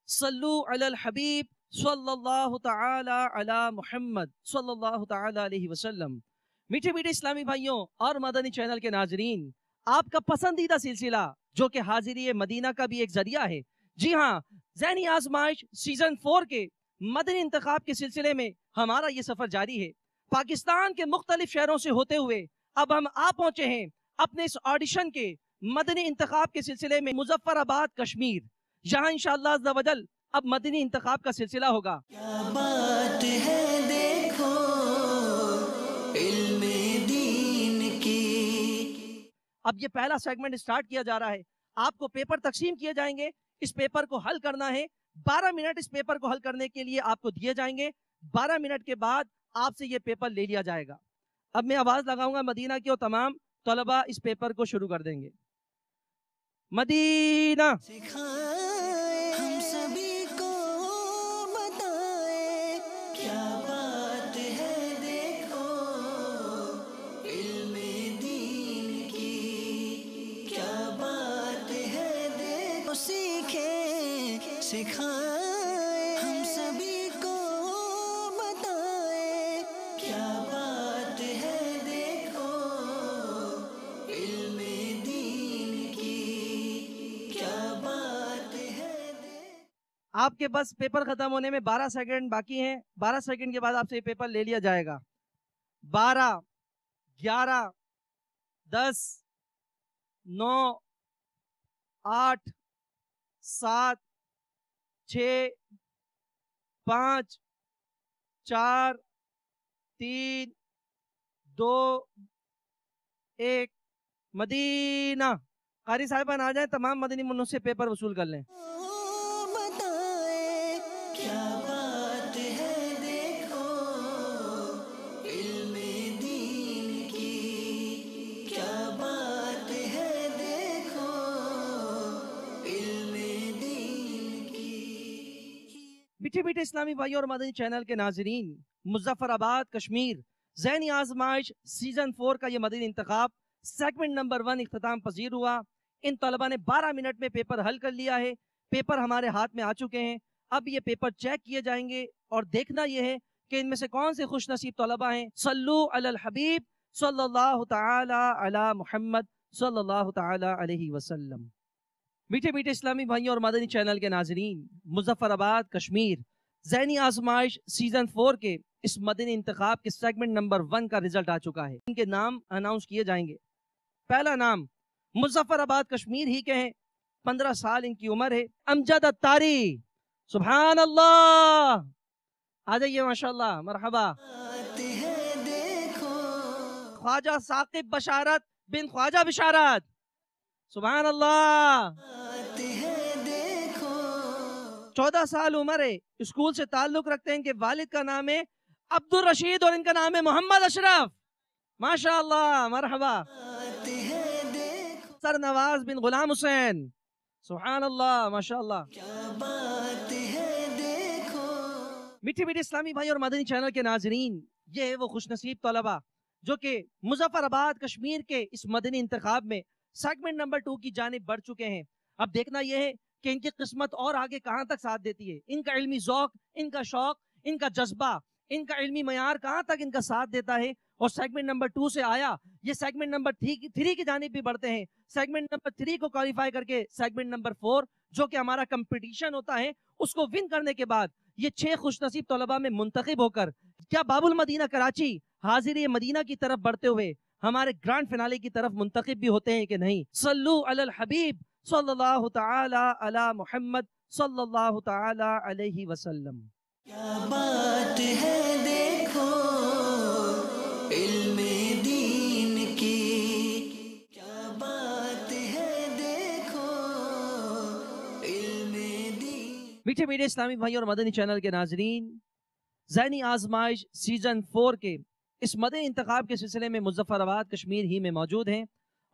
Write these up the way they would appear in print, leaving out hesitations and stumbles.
صلو علی الحبیب صلی اللہ تعالی علی محمد صلی اللہ تعالی علیہ وسلم۔ میٹھے میٹھے اسلامی بھائیوں اور مدنی چینل کے ناظرین، آپ کا پسندیدہ سلسلہ جو کہ حاضری مدینہ کا بھی ایک ذریعہ ہے، جی ہاں، ذہنی آزمائش سیزن 4 کے مدنی انتخاب کے سلسلے میں ہمارا یہ سفر جاری ہے۔ پاکستان کے مختلف شہروں سے ہوتے ہوئے اب ہم آ پہنچے ہیں اپنے اس آڈیشن کے مدنی انتخاب کے سلسلے میں مظفر آباد کشمیر، یہاں انشاءاللہ عز و جل اب مدنی انتخاب کا سلسلہ ہوگا۔ کیا بات ہے دیکھو علم دین کی۔ اب یہ پہلا سیگمنٹ سٹارٹ کیا جا رہا ہے، آپ کو پیپر تقسیم کیے جائیں گے، اس پیپر کو حل کرنا ہے۔ 12 منٹ اس پیپر کو حل کرنے کے لیے آپ کو دیے جائیں گے۔ 12 منٹ کے بعد آپ سے یہ پیپر لے لیا جائے گا۔ اب میں آواز لگاؤں گا مدینہ کی اور تمام طلبہ اس پیپر کو شروع کر دیں گے۔ مدینہ سکھائے ہم سبھی کو بتائے، کیا بات ہے دیکھو علم دین کی، کیا بات ہے دیکھو سیکھیں سکھائے ہم سبھی کو بتائے، کیا بات ہے دیکھو علم دین کی، کیا بات ہے آپ کے بس پیپر ختم ہونے میں 12 سیکنڈ باقی ہیں۔ 12 سیکنڈ کے بعد آپ سے یہ پیپر لے لیا جائے گا۔ 12 11 10 9 8 7 6 5 4 3 2 1 مدینہ۔ قاری صاحبان آ جائیں، تمام مدنی منوں سے پیپر وصول کر لیں۔ بتائے، کیا بات ہے دیکھو علم دین کی، کیا بات ہے دیکھو علم دین کی۔ میٹھے میٹھے اسلامی بھائی اور مدنی چینل کے ناظرین، مظفر آباد کشمیر ذہنی آزمائش سیزن 4 کا یہ مدنی انتخاب سیگمنٹ نمبر 1 اختتام پذیر ہوا۔ ان طلبہ نے 12 منٹ میں پیپر حل کر لیا ہے۔ پیپر ہمارے ہاتھ میں آ چکے ہیں۔ اب یہ پیپر چیک کیے جائیں گے اور دیکھنا یہ ہے کہ ان میں سے کون سے خوش نصیب طلبہ ہیں۔ صلو علی الحبیب صلی اللہ تعالی علی محمد صلی اللہ تعالی علیہ وسلم۔ میٹھے میٹھے اسلامی بھائیوں اور مدنی چینل کے ناظرین، مظفر آباد کشمیر ذہنی آزمائش سیزن 4 کے اس مدنی انتخاب کے سیگمنٹ نمبر 1 کا رزلٹ آ چکا ہے۔ ان کے نام اناؤنس کیے جائیں گے۔ پہلا نام مظفر آباد کشمیر ہی کے ہیں، 15 سال ان کی عمر ہے، امجد الطاری۔ سبحان اللہ، آ جائیے ماشاءاللہ، مرحبا۔ بات ہے دیکھو خواجہ ثاقب بشارت بن خواجہ بشارت۔ سبحان اللہ۔ بات ہے دیکھو 14 سال عمر ہے، اسکول سے تعلق رکھتے ہیں، ان کے والد کا نام ہے عبد الرشید اور ان کا نام ہے محمد اشرف۔ ماشاءاللہ، مرحبا۔ بات ہے دیکھو سر نواز بن غلام حسین۔ سبحان اللہ، ماشاءاللہ۔ کیا بات ہے دیکھو میٹھے میٹھے اسلامی بھائی اور مدنی چینل کے ناظرین، یہ ہے وہ خوش نصیب طلبہ جو کہ مظفر آباد کشمیر کے اس مدنی انتخاب میں سیگمنٹ نمبر 2 کی جانب بڑھ چکے ہیں۔ اب دیکھنا یہ ہے کہ ان کی قسمت اور آگے کہاں تک ساتھ دیتی ہے، ان کا علمی ذوق، ان کا شوق، ان کا جذبہ، ان کا علمی معیار کہاں تک ان کا ساتھ دیتا ہے۔ اور سیگمنٹ نمبر 2 سے آیا، یہ سیگمنٹ نمبر 3 کی جانب بھی بڑھتے ہیں۔ سیگمنٹ نمبر 3 کو کوالیفائی کر کے سیگمنٹ نمبر 4 جو کہ ہمارا کمپٹیشن ہوتا ہے، اس کو ون کرنے کے بعد یہ 6 خوش نصیب طلبہ میں منتخب ہو کر کیا باب المدینہ کراچی حاضری مدینہ کی طرف بڑھتے ہوئے ہمارے گرانڈ فنالے کی طرف منتخب بھی ہوتے ہیں کہ نہیں۔ صلو علی الحبیب صلی اللہ تعالی علی محمد صلی اللہ تعالی علیہ وسلم۔ کیا بات ہے دیکھو علم دین کی، کیا بات ہے دیکھو علم دین۔ میٹھے میٹھے اسلامی بھائی اور مدنی چینل کے ناظرین، ذہنی آزمائش سیزن 4 کے اس مدنی انتخاب کے سلسلے میں مظفر آباد کشمیر ہی میں موجود ہیں،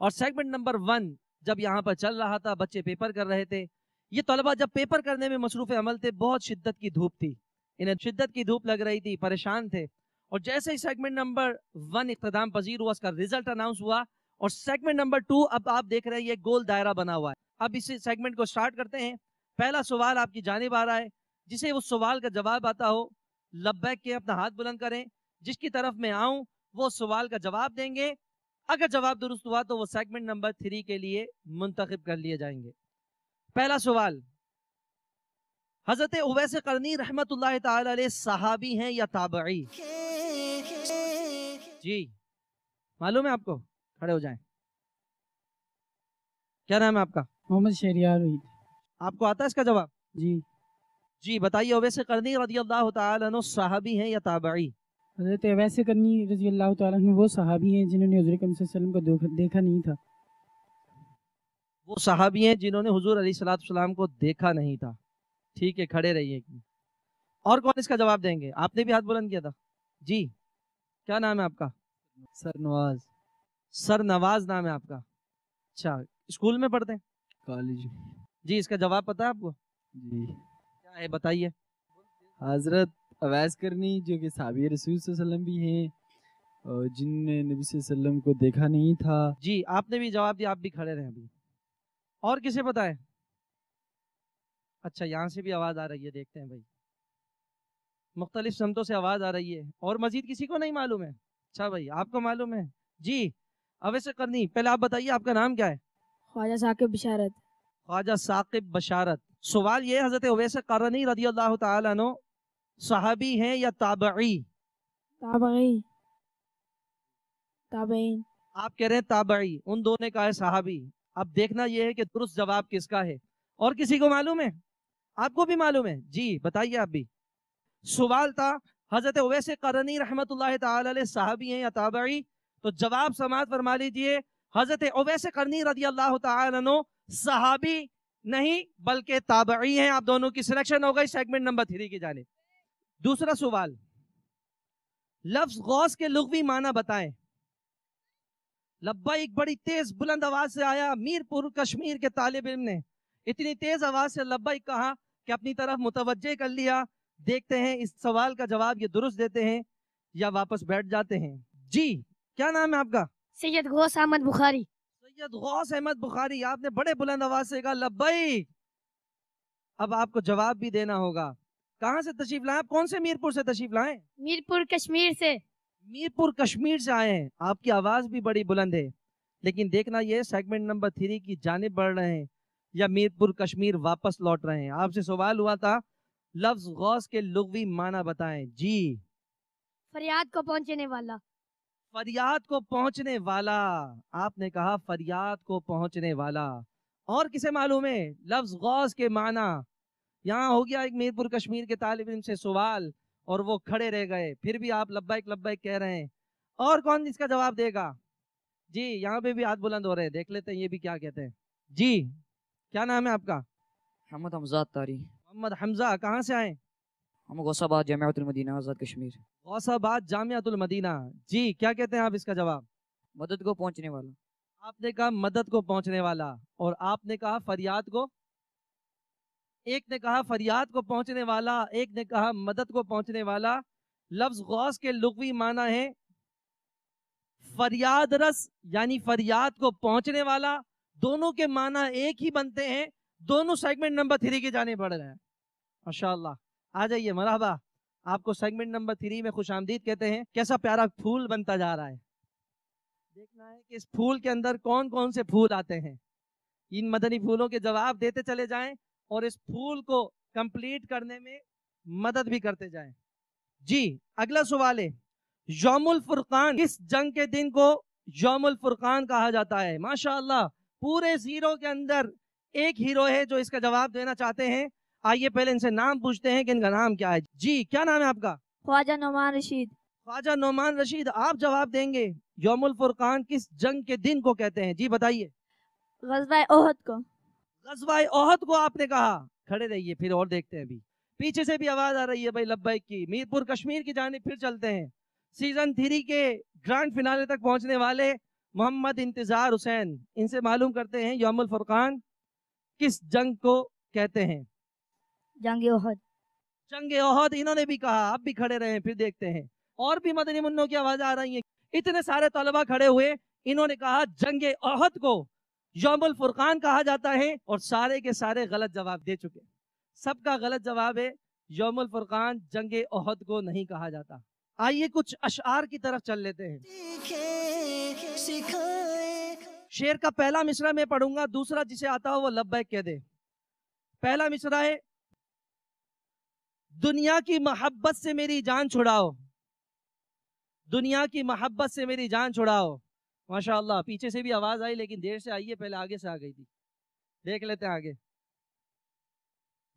اور سیگمنٹ نمبر 1 جب یہاں پر چل رہا تھا، بچے پیپر کر رہے تھے، یہ طلبہ جب پیپر کرنے میں مصروف عمل تھے، بہت شدت کی دھوپ تھی، انہیں شدت کی دھوپ لگ رہی تھی، پریشان تھے، اور جیسے ہی سیگمنٹ نمبر 1 اختتام پذیر ہوا، اس کا رزلٹ اناؤنس ہوا، اور سیگمنٹ نمبر 2 اب آپ دیکھ رہے ہیں یہ گول دائرہ بنا ہوا ہے، اب इस सेगमेंट को स्टार्ट करते हैं। पहला सवाल आपकी जानिब आ रहा है, जिसे उस सवाल का जवाब आता हो लब्बैक के अपना हाथ बुलंद करें। जिसकी तरफ मैं आऊं वो सवाल का जवाब देंगे। अगर जवाब दुरुस्त हुआ तो वो सेगमेंट नंबर 3 के लिए मुंतखब कर लिए जाएंगे। पहला सवाल, हजरत उवैस करनी रहमतुल्लाह ताला अलैह सहाबी हैं या ताबई? जी मालूम है आपको? खड़े हो जाएं। क्या नाम है आपका? मोहम्मद शहरियार हुई। आपको आता है इसका जवाब? जी। जी बताइए, उवैस करनी रज़ियल्लाहु ताला अन्हु सहाबी हैं या ताबई? हज़रत उवैस करनी रज़ी अल्लाह ताला अन्हु वो सहाबी हैं जिन्होंने हुज़ूर अकरम सल्लल्लाहु अलैहि वसल्लम को देखा नहीं था। वो सहाबी हैं जिन्होंने हुजूर अलैहिस्सलाम को देखा नहीं था। ठीक है, खड़े रहिए। और कौन इसका जवाब देंगे? आपने भी हाथ बुलंद किया था। जी क्या नाम है आपका? सर नवाज। सर नवाज नाम है आपका। अच्छा, स्कूल में पढ़ते हैं? कॉलेज। जी इसका जवाब पता है आपको? जी। क्या है बताइए। हजरत उवैस करनी जो कि साहबी रसूल सल्लल्लाहु अलैहि वसल्लम भी हैं और जिनने नबी सल्लल्लाहु अलैहि वसल्लम को देखा नहीं था। जी आपने भी जवाब दिया, आप भी खड़े रहे अभी। और किसे पता है? अच्छा यहाँ से भी आवाज आ रही है, देखते हैं भाई। मुख्तलिफ समतों से आवाज आ रही है। और मजीद किसी को नहीं मालूम है? अच्छा भाई आपको मालूम है। जी उवैस करनी, पहले आप बताइए आपका नाम क्या है? ख्वाजा साकिब बशारत। ख्वाजा साकिब बशारत। सवाल ये, हजरत उवैस करनी रज़ियल्लाहु ताला अन्हु सहाबी हैं या ताबई? ताबई। ताबईन। आप कह रहे हैं ताबई, उन दोनों ने कहा है सहाबी। अब देखना यह है कि दुरुस्त जवाब किसका है। और किसी को मालूम है? आपको भी मालूम है? जी बताइए आप भी। सवाल था हजरत उवैस करनी रहमतुल्लाह ताला अलैह सहाबी हैं या ताबई? तो जवाब समाअत फरमा लीजिए, हजरत उवैस करनी रज़ियल्लाहु ताला अन्हु सहाबी नहीं बल्कि ताबई हैं। आप दोनों की सिलेक्शन हो गई सेगमेंट नंबर 3 की जानिब। दूसरा सवाल, लफ्ज गौस के लुग़वी माना बताएं। लब्बैक बड़ी तेज बुलंद आवाज से आया। मीरपुर कश्मीर के तालिब इल्म ने इतनी तेज आवाज से लब्बैक कहा कि अपनी तरफ मुतवज्जे कर लिया। देखते हैं इस सवाल का जवाब ये दुरुस्त देते हैं या वापस बैठ जाते हैं। जी क्या नाम है आपका? सैयद गौस अहमद बुखारी। सैयद गौस अहमद बुखारी, आपने बड़े बुलंद आवाज से कहा लब्बैक। अब आपको जवाब भी देना होगा। कहाँ से तशरीफ लाए आप? कौन से मीरपुर से तशरीफ लाए? मीरपुर कश्मीर से। मीरपुर कश्मीर से आए हैं। आपकी आवाज भी बड़ी बुलंद है, लेकिन देखना ये सेगमेंट नंबर 3 की जानिब बढ़ रहे हैं या मीरपुर कश्मीर वापस लौट रहे हैं। आपसे सवाल हुआ था लफ्ज गौस के लुग़वी माना बताएं। जी फरियाद को पहुंचने वाला। फरियाद को पहुंचने वाला, आपने कहा फरियाद को पहुंचने वाला। और किसे मालूम है लफ्ज गौस के माना? यहाँ हो गया एक मीरपुर कश्मीर के तालिब इल्म से सवाल और वो खड़े रह गए, फिर भी आप लब्बैक लब्बैक कह रहे हैं। और कौन इसका जवाब देगा? जी यहाँ पे भी हाथ बुलंद हो रहे हैं, देख लेते हैं ये भी क्या कहते हैं। जी क्या नाम है आपका? मोहम्मद हमजा तारी। मोहम्मद हमजा, कहाँ से आए? हम गौसाबाद जामियातुल मदीना आज़ाद कश्मीर। गौसाबाद जामियातुल मदीना। जी क्या कहते हैं आप इसका जवाब? मदद को पहुंचने वाला। आपने कहा मदद को पहुंचने वाला और आपने कहा फरियाद को। एक ने कहा फरियाद को पहुंचने वाला, एक ने कहा मदद को पहुंचने वाला। लफ्ज गौस के लुग़वी माना है फरियाद रस, यानी फरियाद को पहुंचने वाला। दोनों के माना एक ही बनते हैं। दोनों सेगमेंट नंबर 3 की जाने बढ़ रहे हैं। माशाअल्लाह, आ जाइए, मरहबा। आपको सेगमेंट नंबर 3 में खुशामदीद कहते हैं। कैसा प्यारा फूल बनता जा रहा है। देखना है कि इस फूल के अंदर कौन कौन से फूल आते हैं। इन मदनी फूलों के जवाब देते चले जाएं और इस फूल को कंप्लीट करने में मदद भी करते जाएं। जी अगला सवाल है, यौमुल फुरकान, किस जंग के दिन को यौमुल फुरकान कहा जाता है? माशाअल्लाह, पूरे हीरो के अंदर एक हीरो है जो इसका जवाब देना चाहते हैं। आइए पहले इनसे नाम पूछते हैं कि इनका नाम क्या है। जी क्या नाम है आपका? ख्वाजा नोमान रशीद। ख्वाजा नोमान रशीद, आप जवाब देंगे यौमुल फुरकान किस जंग के दिन को कहते हैं? जी बताइए। ग़ज़वा ओहद को। ग़ज़वा ओहद को आपने कहा। खड़े रहिए, फिर और देखते हैं। अभी पीछे से भी आवाज आ रही है भाई लब्बैक की। मीरपुर कश्मीर की जानिब फिर चलते हैं। सीजन 3 के ग्रैंड फिनाले तक पहुंचने वाले मोहम्मद इंतजार हुसैन, इनसे मालूम करते हैं यौमुल फुरकान किस जंग को कहते हैं? जंग ओहद। जंग ओहद इन्होंने भी कहा। आप भी खड़े रहे, फिर देखते हैं। और भी मदनी मुन्नों की आवाज आ रही है। इतने सारे तलबा खड़े हुए, इन्होंने कहा जंग ओहद को यौमुल फुरकान कहा जाता है, और सारे के सारे गलत जवाब दे चुके। सबका गलत जवाब है, यौमुल फुरकान जंगे ओहद को नहीं कहा जाता। आइए कुछ अशआर की तरफ चल लेते हैं। शेर का पहला मिसरा मैं पढ़ूंगा, दूसरा जिसे आता हो वो लब्बैक कह दे। पहला मिसरा है, दुनिया की मोहब्बत से मेरी जान छुड़ाओ, दुनिया की मोहब्बत से मेरी जान छुड़ाओ। माशाअल्लाह, पीछे से भी आवाज आई लेकिन देर से आई है, पहले आगे से आ गई थी। देख लेते हैं आगे।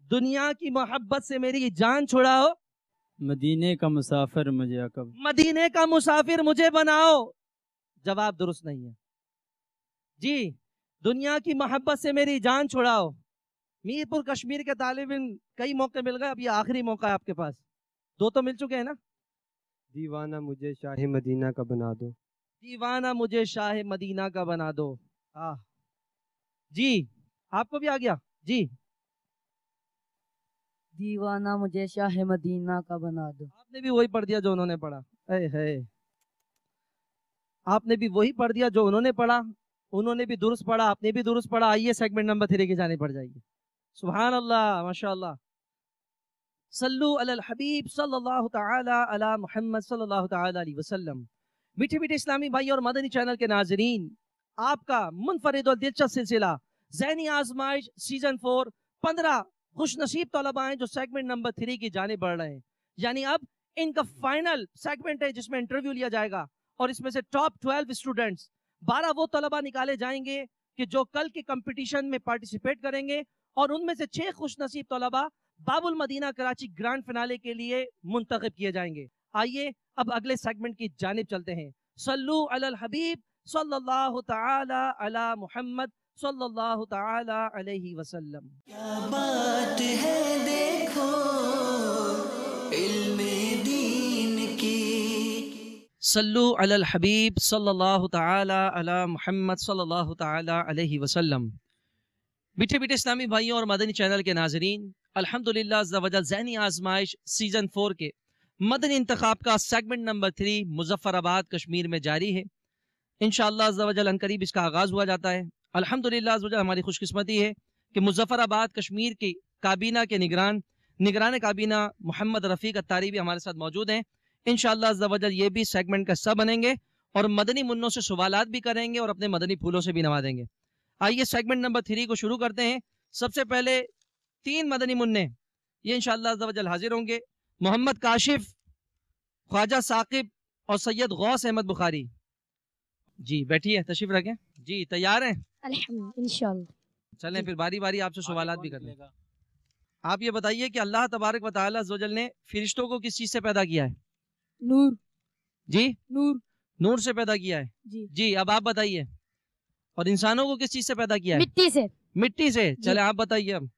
दुनिया की मोहब्बत से मेरी जान छुड़ाओ, मदीने का मुसाफिर मुझे अकब। मदीने का मुसाफिर मुझे बनाओ। जवाब दुरुस्त नहीं है जी। दुनिया की मोहब्बत से मेरी जान छुड़ाओ। मीरपुर कश्मीर के तालिब इल्म कई मौके मिल गए, अब ये आखिरी मौका है आपके पास। दो तो मिल चुके हैं ना। दीवाना मुझे शाह मदीना का बना दो, दीवाना मुझे शाह मदीना का बना दो। जी आपको भी आ गया जी। दीवाना मुझे शाह मदीना का बना दो। आपने भी वही पढ़ दिया जो उन्होंने पढ़ा। है आपने भी वही पढ़ दिया जो उन्होंने पढ़ा, उन्होंने भी दुरुस्त पढ़ा, आपने भी दुरुस्त पढ़ा। आइए सेगमेंट नंबर 3 की जाने पड़ जाइए। सुभान अल्लाह, माशाअल्लाह। सल्लु अलल हबीब सल्लल्लाहु तआला अला मुहम्मद सल्लल्लाहु तआला अलैहि वसल्लम। मीठे मीठे इस्लामी भाई और मदनी चैनल के नाजरीन, आपका मुनफरिद और दिलचस्प सिलसिला ज़हनी आजमाइश सीजन 4, 15 खुशनसीब तलबा हैं जो सेगमेंट नंबर 3 की जाने बढ़ रहे हैं। यानी अब इनका फाइनल सेगमेंट है जिसमें इंटरव्यू लिया जाएगा, और इसमें से टॉप 12 स्टूडेंट्स 12 वो तलबा निकाले जाएंगे कि जो कल के कंपटीशन में पार्टिसिपेट करेंगे, और उनमें से 6 खुशनसीब तलबा बाबुल मदीना कराची ग्रैंड फिनाले के लिए मुंतखब किए जाएंगे। आइए अब अगले सेगमेंट की जानिब चलते हैं। सल्लु अलल हबीब सल्लल्लाहु तआला अला मुहम्मद सल्लल्लाहु तआला अलैहि वसल्लम। क्या बात है देखो इल्मे दीन की। सल्लु अलल हबीब सल्लल्लाहु तआला अला मुहम्मद सल्लल्लाहु तआला अलैहि वसल्लम। मीठे मीठे इस्लामी भाइयों और मदनी चैनल के नाजरीन, अल्हम्दुलिल्लाह अज़्ज़ा वजल ज़हनी आजमाइश सीजन 4 के मदनी इंतखाब का सेगमेंट नंबर 3 मुजफ्फराबाद कश्मीर में जारी है। इंशाअल्लाह अज़्ज़ा वजल अनकरीब इसका आगाज़ हुआ जाता है। अल्हम्दुलिल्लाह अज़्ज़ा वजल हमारी खुशकिस्मती है कि मुजफ्फराबाद कश्मीर की काबीना के निगरान काबीना मोहम्मद रफ़ीक अत्तारी भी हमारे साथ मौजूद हैं। इंशाअल्लाह अज़्ज़ा वजल ये भी सेगमेंट का हिस्सा बनेंगे और मदनी मुन्नों से सवालात भी करेंगे और अपने मदनी फूलों से भी नवाजेंगे। आइए सेगमेंट नंबर 3 को शुरू करते हैं। सबसे पहले 3 मदनी मुन्ने ये इंशाअल्लाह अज़्ज़ा वजल हाजिर होंगे। मोहम्मद काशिफ, ख्वाजा साकिब और सैयद गौस अहमद बुखारी। जी बैठिए, तशरीफ रखें। जी तैयार हैं? अल्हम्दुलिल्लाह इंशाअल्लाह। चलें फिर बारी बारी आपसे सवालात भी कर लें। आप ये बताइए कि अल्लाह तबारक व तआला अज़्ज़ा वजल ने फरिश्तों को किस चीज से पैदा किया है? नूर। जी नूर। नूर से पैदा किया है। जी अब आप बताइए। और इंसानों को किस चीज से पैदा किया है? मिट्टी से। मिट्टी से। चले आप बताइए अब।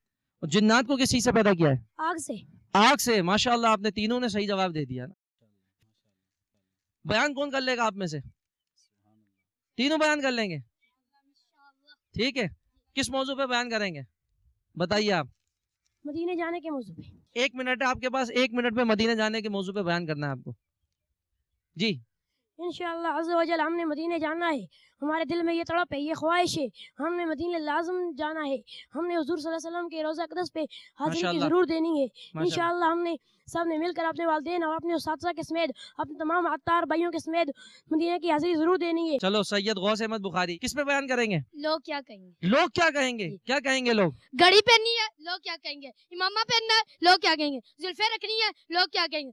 और जिन्नात को किस चीज से पैदा किया है? आग से। आग से। माशाअल्लाह, आपने तीनों ने सही जवाब दे दिया। बयान कौन कर लेगा आप में से? तीनों बयान कर लेंगे? ठीक है। किस मौजू पे बयान करेंगे बताइए आप? मदीने जाने के मौजू पे। 1 मिनट है आपके पास, 1 मिनट में मदीने जाने के मौजू पे बयान करना है आपको। जी इंशाअल्लाह अज़्ज़ा वजल हमने मदीने जाना है। हमारे दिल में ये तड़प है, ये ख्वाहिश है, हमने मदीने लाज़िम जाना है। हमने हुज़ूर सल्लल्लाहु अलैहि वसल्लम के रोज़ा अक़दस पे हाज़िरी की माशाअल्लाह। ज़रूर देनी है। माशाअल्लाह। इंशाअल्लाह हमने सब ने मिलकर अपने वालिदैन और अपने उस्ताद के समेत अपने तमाम अत्तार भाइयों के समेत मदीने की हाज़िरी ज़रूर देनी है। चलो सैयद गौस अहमद बुखारी किस पे बयान करेंगे? लोग क्या कहेंगे? लोग क्या कहेंगे? क्या कहेंगे लोग? घड़ी पहननी है, लोग क्या कहेंगे? इमामा पहनना है, लोग क्या कहेंगे? जुल्फे रखनी है, लोग क्या कहेंगे?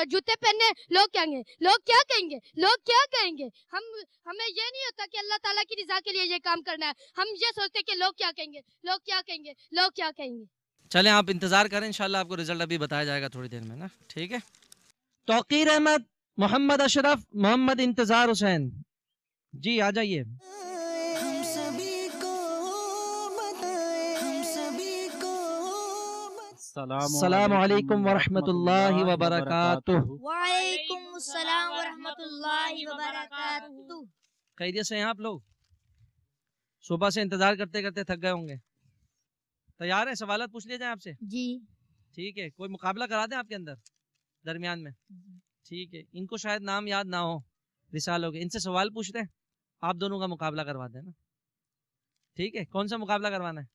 जूते पहनने हैं, लोग क्या कहेंगे? लोग क्या कहेंगे? लोग क्या कहेंगे? हमें ये नहीं होता कि अल्लाह ताला की रज़ा के लिए ये काम करना है। हम ये सोचते हैं कि लोग क्या कहेंगे, लोग क्या कहेंगे, लोग क्या कहेंगे। चलें आप इंतजार करें, इंशाल्लाह आपको रिजल्ट अभी बताया जाएगा थोड़ी देर में ना। ठीक है। तौकीर अहमद, मोहम्मद अशरफ, मोहम्मद इंतजार हुसैन, जी आ जाइए। हम सभी को बताए, हम सभी को अस्सलामु अलैकुम वरहमतुल्लाहि वबरकातुहू। वालेकुम अस्सलाम व रहमतुल्लाहि व बरकातुहू। खैरियत से हैं आप लोग? सुबह से इंतजार करते करते थक गए होंगे। तैयार हैं? सवालात पूछ लिए जाए आपसे? जी। ठीक है। कोई मुकाबला करा दें आपके अंदर दरमियान में? ठीक है। इनको शायद नाम याद ना हो रिसालों के, इनसे सवाल पूछते हैं, आप दोनों का मुकाबला करवा देना। ٹھیک ہے, کون سا مقابلہ کروانا ہے؟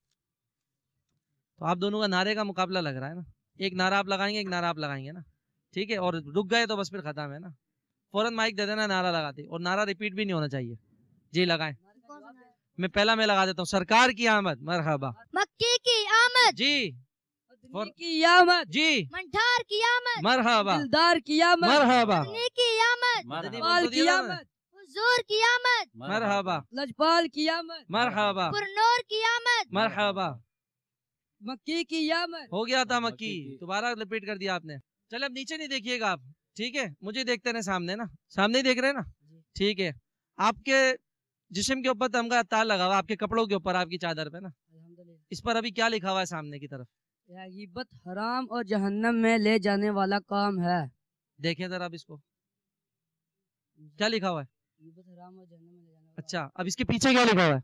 تو آپ دونوں کا نعرے کا مقابلہ لگ رہا ہے نا, ایک نعرہ آپ لگائیں گے, ایک نعرہ آپ لگائیں گے نا, ٹھیک ہے, اور رک گئے تو بس پھر ختم ہے نا, فوراً مائک دے دینا نعرہ لگاتے, اور نعرہ ریپیٹ بھی نہیں ہونا چاہیے. جی لگائیں. میں لگا دیتا ہوں. سرکار کی آمد, مرحبا. مکی کی آمد, جی کی آمد, جی, منٹھار کی آمد, مرحبا دلدار کی آمد, مرحبا, مدنی کی آمد, پال کی آمد, حضور کی آمد, مرحبا لجپال کی آمد, مرحبا پرنور کی آمد, مرحبا. مکی کی آمد. ہو گیا تھا مکی, دوبارہ ریپیٹ کر دیا آپ نے. چلے اب نیچے نہیں دیکھیے گا آپ, ٹھیک ہے, مجھے دیکھتے رہے سامنے نا, سامنے ہی دیکھ رہے ہیں نا, ٹھیک ہے. آپ کے جسم کے اوپر تمغہ تار لگا ہوا, آپ کے کپڑوں کے اوپر, آپ کی چادر پہ نا, اس پر ابھی کیا لکھا ہوا ہے سامنے کی طرف؟ غیبت حرام اور جہنم میں لے جانے والا کام ہے. دیکھیں ذرا اب اس کو, کیا لکھا ہوا ہے؟ غیبت حرام اور جہنم میں لے جانے والا. اچھا, اب اس کے پیچھے کیا لکھا ہوا ہے؟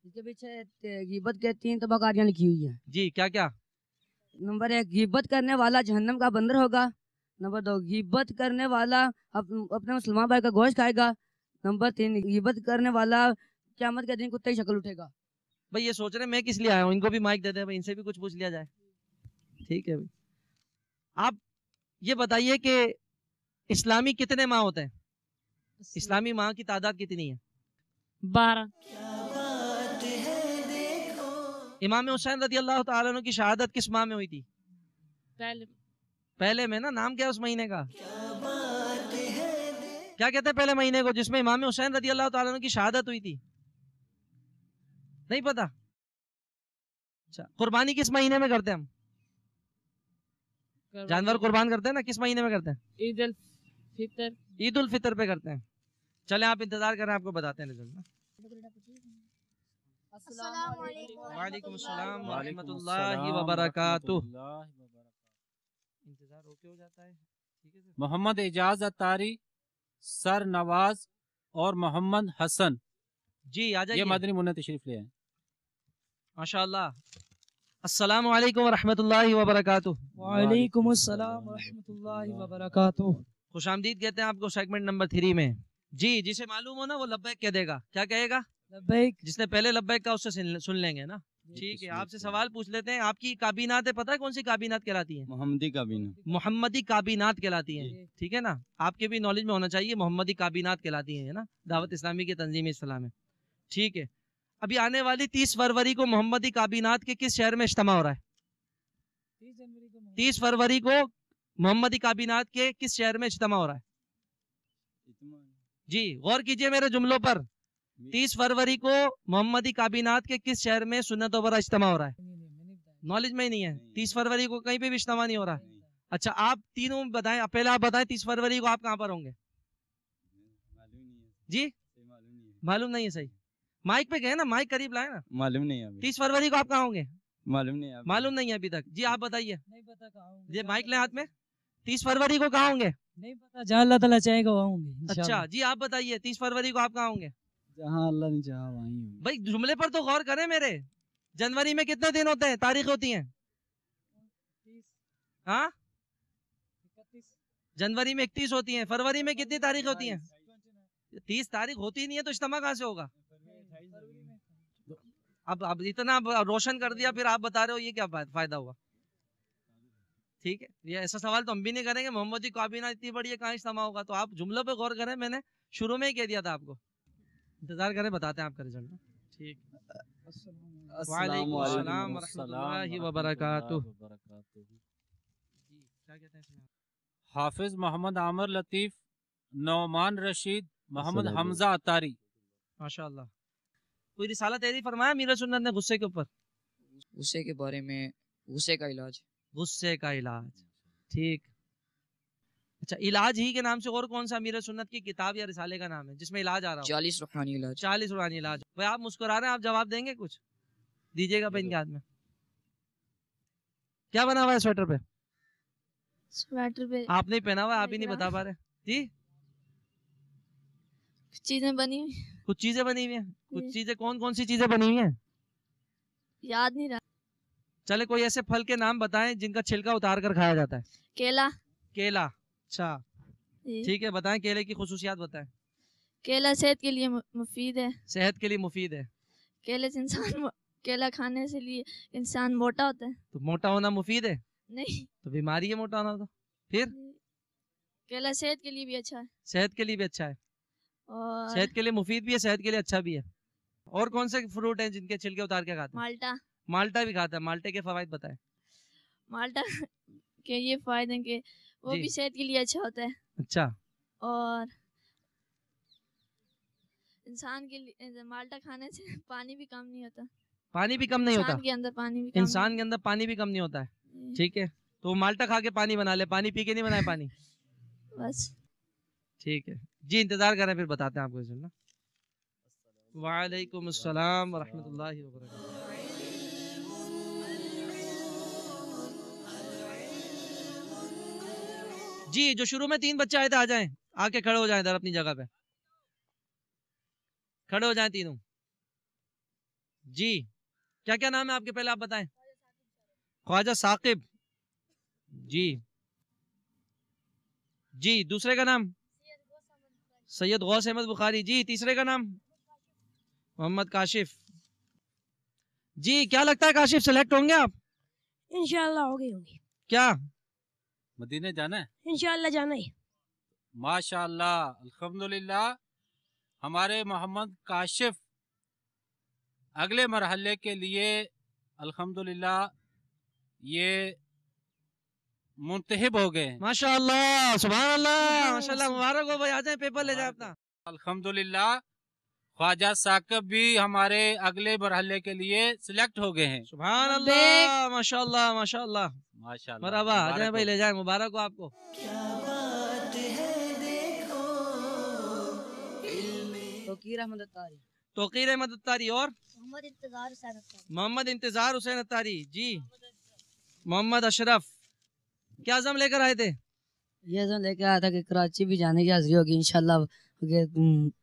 اس کے پیچھے غیبت کے 3 طبقاتیاں لکھی ہوئی ہیں. جی کیا کیا؟ نمبر 1, غیبت کرنے والا جہنم کا بندر ہوگا. نمبر 2, غیبت کرنے والا اپنے مسلمان بھائی کا گوشت کھائے گا. نمبر 3, غیبت کرنے والا قیامت کے دن کتے کی شکل اٹھے گا. بھائی یہ سوچ رہے ہیں میں کس لیے آیا ہوں, ان کو بھی مائک دے دیں, ان سے بھی کچھ پوچھ لیا جائے. ٹھیک ہے بھائی, آپ یہ بتائیے کہ اسلامی کتنے ماہ ہوتے ہیں؟ اسلامی ماہ کی تعداد کتنی ہے؟ 12. امام حسین رضی اللہ تعالیٰ عنہ کی شہادت کس ماہ میں ہوئی تھی؟ پہلے میں نا. نام کیا اس مہینے کا؟ کیا کہتے ہیں پہلے مہینے کو جس میں امام حسین رضی اللہ تعالیٰ عنہ کی شہادت ہوئی تھی؟ نہیں پتا؟ اچھا, قربانی کس مہینے میں کرتے ہیں ہم؟ جانور قربان کرتے ہیں نا, کس مہینے میں کرتے ہیں؟ عید الفطر. عید الفطر پہ کرتے ہیں. چلیں آپ انتظار کریں, آپ کو بتاتے ہیں رزلٹ. السلام علیکم. وعلیکم السلام ورحمۃ اللہ وبرکاتہ. انتظار اوکے ہو جاتا ہے, ٹھیک ہے سر. محمد اعجاز اتاری, سر نواز اور محمد حسن, جی آ جائیے. یہ مدنی منہ تشریف لے ہیں. ماشاء اللہ. السلام علیکم ورحمۃ اللہ وبرکاتہ. وعلیکم السلام ورحمۃ اللہ وبرکاتہ. خوش آمدید کہتے ہیں آپ کو سیگمنٹ نمبر 3 میں. جی جسے معلوم ہو نا وہ لبیک کہہ دے گا. کیا کہے گا؟ لبیک. جس نے پہلے لبیک کا اس سے سن لیں گے نا. ٹھیک ہے, آپ سے سوال پوچھ لیتے ہیں. آپ کی کابینات پتہ ہے کون سی کابینات کہلاتی ہیں؟ محمدی کابینہ. محمدی کابینات کہلاتی ہیں. ٹھیک ہے نا, آپ کے بھی نالج میں ہونا چاہیے. محمدی کابینات کہلاتی ہیں نا, دعوت اسلامی کی تنظیم اسلام ہے. ٹھیک ہے, ابھی آنے والی 30 فروری کو محمدی کابینات کے کس شہر میں اجتماع ہو رہا ہے؟ 30 فروری کو محمدی کابینات کے کس شہر میں اجتماع ہو رہا ہے؟ جی غور کیجئے میرے جملوں پر. 30 فروری کو محمدی کابینات کے کس شہر میں سنتوں پر اجتماع ہو رہا ہے؟ نالج میں ہی نہیں ہے. 30 فروری کو کہیں پہ بھی اجتماع نہیں ہو رہا. اچھا آپ تینوں بتائیں, پہلے آپ بتائیں 30 فروری کو آپ کہاں پر ہوں گے؟ جی معلوم نہیں ہے. صحیح, مائک پہ گئے نا, مائک قریب لائے نا. معلوم نہیں ہے. 30 فروری کو آپ کہاں ہوں گے؟ معلوم نہیں ہے. معلوم نہیں ہے ابھی تک. جی آپ بتائیے. نہیں پتا کہاں ہوں گے. یہ مائک لیں ہاتھ میں. 30 فروری کو کہاں ہوں گے؟ نہیں پتا, جہاں اللہ تعالیٰ چاہے گا وہاں ہوں گے. اچھا جی آپ بتائیے 30 فروری کو آپ کہاں ہوں گے؟ جہاں اللہ نے چاہا وہیں ہوں. بھائی جملے پر تو غور کریں میرے. جنوری میں کتنے دن ہوتے ہیں, تاریخ ہوتی ہیں؟ ہاں, جنوری میں 31 ہوتی ہیں. فروری میں کتنی تاریخ ہوتی ہیں؟ 30 تاریخ ہوتی نہیں ہے تو اجتماع کہاں سے ہوگا؟ اب اتنا روشن کر دیا, پھر آپ بتا رہے ہو یہ کیا فائدہ ہوا؟ ٹھیک ہے, یہ ایسا سوال تو ہم بھی نہیں کریں گے. محمدی کابینہ اتنی بڑی ہے, کہاں اجتماع ہوگا؟ تو آپ جملوں پہ غور کریں. میں نے شروع میں ہی کہہ دیا تھا آپ کو. انتظار کریں, بتاتے ہیں آپ کا رزلٹ. ٹھیک, وعلیکم السلام ورحمۃ اللہ وبرکاتہ. کیا کہتے ہیں اس میں؟ حافظ محمد عامر لطیف, نعمان رشید, محمد حمزہ اتاری. ماشاء اللہ. کوئی رسالہ تحریر فرمایا امیر سنت نے غصے کے اوپر؟ غصے کے بارے میں, غصے کا علاج. غصے کا علاج, ٹھیک. اچھا, علاج ہی کے نام سے اور کون سا امیر سنت کی کتاب یا رسالے کا نام ہے جس میں علاج آ رہا ہو؟ 40 روحانی علاج. 40 روحانی علاج. بھائی آپ مسکرا رہے ہیں, آپ جواب دیں گے؟ کچھ دیجیے گا پین کے ہاتھ میں. کیا بنا ہوا ہے سویٹر پہ؟ سویٹر پہ آپ نہیں پہنا ہوا, آپ ہی نہیں بتا پا رہے. جی چیزیں بنی ہوئی, کچھ چیزیں بنی ہوئی ہیں. کچھ چیزیں, کون کون سی چیزیں بنی ہوئی ہیں؟ یاد نہیں رہا. چلے کوئی ایسے پھل کے نام بتائیں جن کا چھلکا اتار کر کھایا جاتا ہے. کیلا. کیلا, اچھا ٹھیک ہے, بتائیں کیلے کی خصوصیات بتائیں. کیلا صحت کے لیے مفید ہے. صحت کے لیے مفید ہے. केले से इंसान केला खाने से लिए इंसान मोटा होता है। तो मोटा होना मुफीद है? नहीं, तो बीमारी है मोटा होना। तो फिर केला सेहत के लिए भी अच्छा है। सेहत के लिए भी अच्छा है, और सेहत के लिए मुफीद भी है, सेहत के लिए अच्छा भी है। और कौन से फ्रूट हैं जिनके छिलके उतार के खाते हैं? माल्टा, माल्टा भी खाता है। माल्टे के फवाइद बताएं। माल्टा के ये फायदे हैं कि वो जी। भी सेहत के लिए अच्छा होता है। अच्छा, और इंसान के लिए माल्टा खाने से पानी भी कम नहीं होता। पानी भी कम नहीं होता? इंसान के अंदर पानी भी कम इंसान के अंदर पानी भी कम नहीं होता है। ठीक है, तो माल्टा खा के पानी बना ले, पानी पी के नहीं बनाए पानी। बस ठीक है जी, इंतजार करें, फिर बताते हैं आपको इंशाल्लाह। वालेकुम अस्सलाम व रहमतुल्लाहि व बरकातहू। जी, जो शुरू में 3 बच्चे आए थे आ जाएं, आके खड़े हो जाएं इधर अपनी जगह पे, खड़े हो जाएं तीनों। जी, क्या क्या नाम है आपके, पहले आप बताएं। ख्वाजा साकिब जी। जी, दूसरे का नाम? सैयद गौस अहमद बुखारी जी। तीसरे का नाम? मोहम्मद काशिफ जी। क्या लगता है काशिफ सेलेक्ट होंगे आप? इंशाल्लाह हो गई होंगी। क्या मदीने जाना है? इंशाल्लाह जाना है। माशाअल्लाह, अल्हम्दुलिल्लाह। हमारे मोहम्मद काशिफ अगले मरहले के लिए अल्हम्दुलिल्लाह ये मुंतहिब हो गए हैं। माशाअल्लाह, सुभान अल्लाह, माशाअल्लाह, मुबारक हो भाई। आ जाए, पेपर ले जाए अपना। अल्हम्दुलिल्लाह, ख्वाजा साकिब भी हमारे अगले मरहले के लिए सिलेक्ट हो गए हैं। सुभान अल्लाह, माशाअल्लाह माशाअल्लाह माशाअल्लाह। मरहबा, आ जाए भाई, ले जाए, मुबारक हो आपको। तौकीर अहमद अत्तारी। तौकीर अहमद अत्तारी। और मोहम्मद इंतजार हुसैन अत्तारी। मोहम्मद इंतजार हुसैन अत्तारी जी। मोहम्मद अशरफ, क्या अज़म लेकर आए थे? ये जो लेके आया था कि कराची भी जाने की हाजिरी होगी इंशाल्लाह,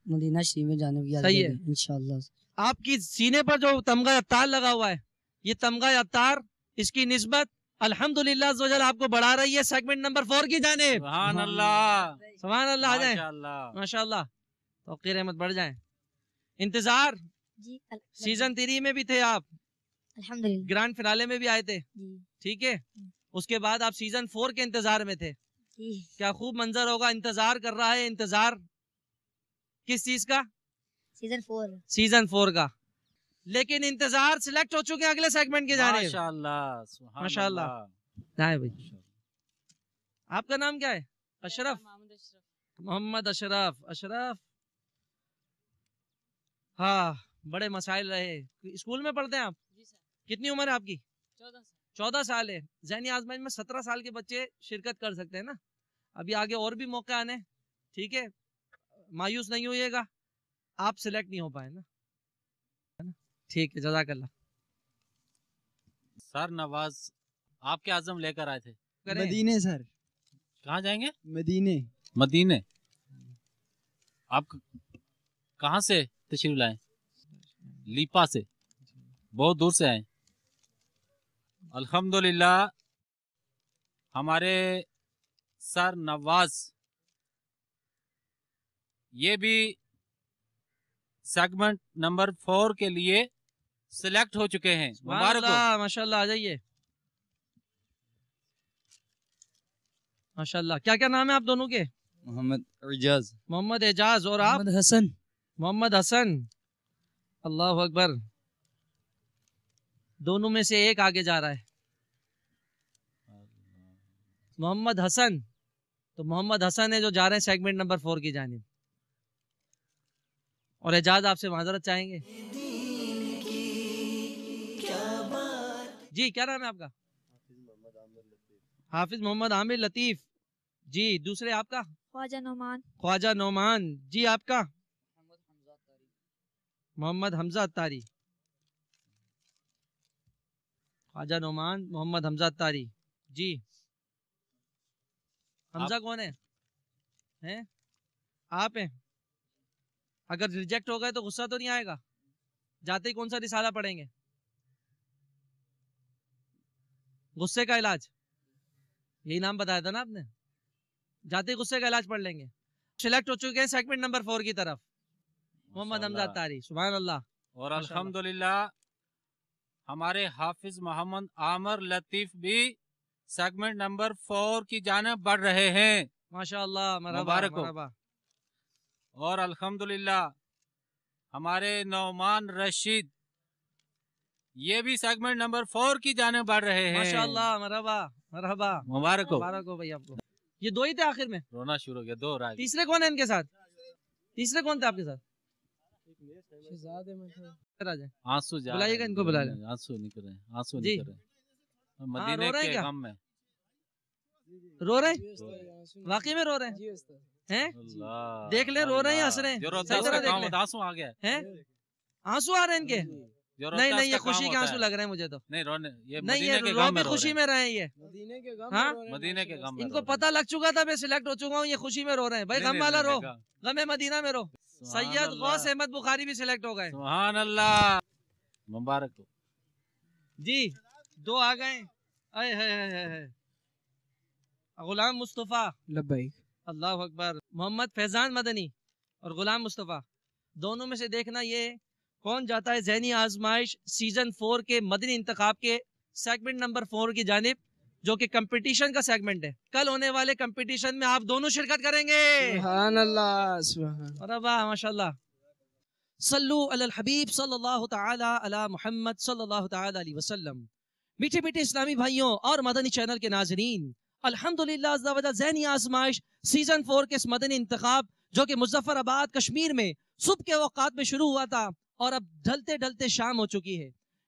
मदीना शरीफ में जाने की सही हाजिरी है। होगी इंशाल्लाह। आपकी सीने पर जो तमगा अत्तार लगा हुआ है, ये तमगा अत्तार, इसकी निस्बत अल्हम्दुलिल्लाह अज़्ज़ व जल आपको बढ़ा रही है सेगमेंट नंबर 4 की जानिब। सुभान अल्लाह, सुभान अल्लाह। आ जाए माशाअल्लाह, माशाअल्लाह। तौकीर अहमद बढ़ जाए। इंतजार जी सीजन 3 में भी थे आप, अल्हम्दुलिल्लाह। ग्रैंड फिनाले में भी आए थे, जी ठीक है। उसके बाद आप सीजन 4 के इंतजार में थे। जी क्या खूब मंजर होगा, इंतजार कर रहा है। इंतजार किस चीज का? सीजन 4। सीजन 4 का। लेकिन इंतजार सिलेक्ट हो चुके हैं अगले सेगमेंट के जाने। माशाअल्लाह, सुभान माशाअल्लाह। अल्लाह। जाए भाई। आपका नाम क्या है? अशरफ। मोहम्मद अशरफ। अशरफ, हाँ, बड़े मसाइल रहे। स्कूल में पढ़ते हैं आप? कितनी उम्र है आपकी? 14 साल है। ज़हनी आजमाइश में 17 साल के बच्चे शिरकत कर सकते हैं ना। अभी आगे और भी मौके आने, ठीक है, मायूस नहीं होइएगा। आप सिलेक्ट नहीं हो पाए ना, है ना? ठीक है, जज़ाकल्लाह। सर नवाज, आप क्या आज़म लेकर आए थे? मदीने सर। कहाँ जाएंगे? मदीने। मदीने। आप कहाँ से तशरीफ लाए? लीपा से, बहुत दूर से आए। अल्हम्दुलिल्लाह, हमारे सर नवाज ये भी सेगमेंट नंबर 4 के लिए सिलेक्ट हो चुके हैं। मुबारक हो। माशाल्लाह, आ जाइए। माशाल्लाह। क्या क्या नाम है आप दोनों के? मोहम्मद एजाज। मोहम्मद एजाज। और आप? मोहम्मद हसन। मोहम्मद हसन। अल्लाह अकबर। दोनों में से एक आगे जा रहा है। मोहम्मद हसन, तो मोहम्मद हसन है जो जा रहे हैं सेगमेंट नंबर 4 की जानिब। और एजाज आपसे माजरत चाहेंगे। जी, क्या नाम है आपका? हाफिज मोहम्मद आमिर लतीफ जी। दूसरे आपका? ख्वाजा नोमान। ख्वाजा नोमान जी। आपका? मोहम्मद हमजा अत्तारी। ख्वाजा नोमान, मोहम्मद हमजा अत्तारी जी। हमजा कौन है? हैं? आप हैं। अगर रिजेक्ट हो गए तो गुस्सा तो नहीं आएगा? जाते ही कौन सा रिसाला पढ़ेंगे? गुस्से का इलाज, यही नाम बताया था ना आपने। जाते ही गुस्से का इलाज पढ़ लेंगे। सिलेक्ट हो चुके हैं सेगमेंट नंबर 4 की तरफ। मोहम्मद हमजा अत्तारी। सुभान अल्लाह। और अल्हम्दुलिल्लाह हमारे हाफिज मोहम्मद आमर लतीफ भी सेगमेंट नंबर 4 की जानिब बढ़ रहे हैं। माशाअल्लाह, मरहबा मुबारक हो। मरहबा। और अल्हम्दुलिल्लाह हमारे नौमान रशीद ये भी सेगमेंट नंबर 4 की जानिब बढ़ रहे हैं। माशाअल्लाह, मरहबा मरहबा। मुबारक हो। मुबारक हो भाई आपको। ये दो ही थे आखिर में? रोना शुरू हो गया, दो रह गए। तीसरे कौन है इनके साथ? तीसरे कौन थे आपके साथ? आंसू जा बुलाइएगा इनको, बुला लें। आंसू निकल रहे हैं, आंसू जी। निकल रहे हैं। रो मदीने रहे हैं के क्या? गम में रो रहे हैं? वाकई में रो रहे हैं? हैं? अल्लाह, देख ले, रो रहे हैं, हंस रहे हैं? जो रोता सही है तरह उसका देख काम ले। होता है, आंसू आ गया हैं? आंसू आ रहे हैं इनके? जो रोता नहीं है नहीं, ये उसका खुशी काम के होता आंसू है। लग रहे हैं मुझे तो। नहीं रोने, ये नहीं, ये मदीने के रो गम भी में रो खुशी रहे में रहे हैं ये। हाँ, हैं। मदीने के गम में इनको रो रहे पता लग चुका था मैं सिलेक्ट हो चुका हूँ, ये खुशी में रो रहे हैं। भाई नहीं, गम नहीं, वाला नहीं, रो, नहीं, गम मदीना में रो। सुभान सैयद अल्लाह। गौस अहमद बुखारी भी सिलेक्ट हो गए। सुभान अल्लाह, मुबारक हो। जी, दो आ गए। आए है है। गुलाम मुस्तफा, लब्बैक। अल्लाह अकबर। मोहम्मद फैजान मदनी और गुलाम मुस्तफा, दोनों में से देखना ये कौन जाता है ज़हनी आजमाइश सीजन 4 के मदनी इंतखाब के सेगमेंट नंबर 4 की जानिब, जो कि कंपटीशन का सेगमेंट है। कल होने वाले कंपटीशन में आप दोनों शिरकत करेंगे। सुभान अल्लाह, सुभान। अरे वाह, माशाल्लाह। सल्लु अलल हबीब सल्लल्लाहु तआला अला मुहम्मद सल्लल्लाहु तआला अलैहि वसल्लम। मीठे मीठे इस्लामी भाइयों और मदनी चैनल के नाजरीन, अल्हम्दुलिल्लाह अज़्ज़ा वजल ज़हनी आजमाइश सीजन 4 के इस मदनी इंतखाब, जो कि मुजफ्फराबाद कश्मीर में सुबह के औकात में शुरू हुआ था और अब ढलते ढलते शाम हो चुकी है।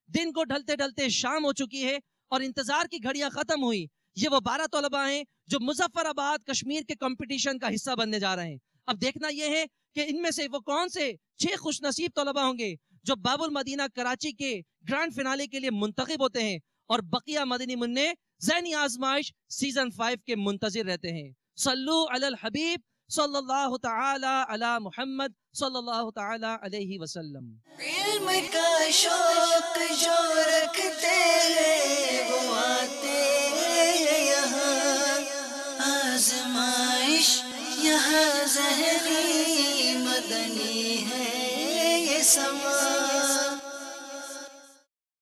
दिन को ढलते ढलते शाम हो चुकी है और इंतजार की घड़ियां खत्म हुई। ये वो 12 तलबा हैं जो मुजफ्फराबाद कश्मीर के कंपटीशन का हिस्सा बनने जा रहे हैं। अब देखना यह है कि इनमें से वो कौन से 6 खुशनसीब तलबा होंगे जो बाबुल मदीना कराची के ग्रैंड फिनाले के लिए मुंतखब होते हैं और बकिया मदनी मुन्ने ज़हनी आजमाइश सीजन 5 के मुंतजिर रहते हैं। सल्लु अलल हबीब सल्लल्लाहु तआला अला मुहम्मद सल्लल्लाहु तआला अलैहि वसल्लम। इल्म का शौक जो रखते हैं वो आते हैं यहाँ, आजमाइश यहाँ ज़हनी मदनी है ये समा।